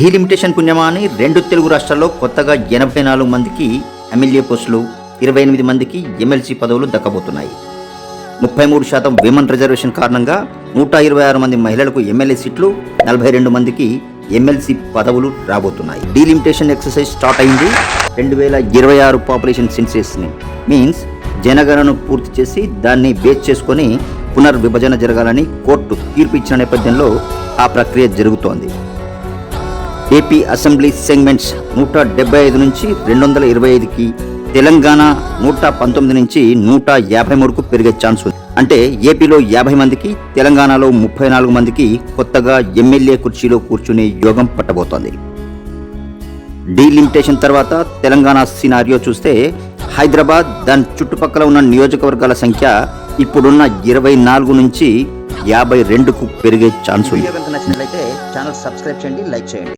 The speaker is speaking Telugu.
డీలిమిటేషన్ పుణ్యమా అని 2 తెలుగు రాష్ట్రాల్లో కొత్తగా 84 మందికి ఎమ్మెల్యే పోస్టులు, 28 మందికి ఎమ్మెల్సీ పదవులు దక్కబోతున్నాయి. 33% విమెన్ రిజర్వేషన్ కారణంగా 126 మంది మహిళలకు ఎమ్మెల్యే సీట్లు, 42 మందికి ఎమ్మెల్సీ పదవులు రాబోతున్నాయి. డీలిమిటేషన్ ఎక్సర్సైజ్ స్టార్ట్ అయింది. 2026 పాపులేషన్ సెన్సెస్ని మీన్స్ జనగణను పూర్తి చేసి దాన్ని బేస్ చేసుకొని పునర్విభజన జరగాలని కోర్టు తీర్పు ఇచ్చిన నేపథ్యంలో ఆ ప్రక్రియ జరుగుతోంది. ఏపీ అసెంబ్లీ సెగ్మెంట్స్ 175 నుంచి 225కి, తెలంగాణ 119 నుంచి 153కు పెరిగే ఛాన్స్ ఉంది. అంటే ఏపీలో 50 మందికి, తెలంగాణలో 34 మందికి కొత్తగా ఎమ్మెల్యే కుర్చీలో కూర్చునే యోగం పట్టబోతోంది. డీలిమిటేషన్ తర్వాత తెలంగాణ సినారియో చూస్తే హైదరాబాద్, దాని చుట్టుపక్కల ఉన్న నియోజకవర్గాల సంఖ్య ఇప్పుడున్న 24 నుంచి 52కు పెరిగే ఛాన్స్ ఉంది. నచ్చినట్లయితే ఛానల్ సబ్స్క్రైబ్ చేయండి, లైక్ చేయండి.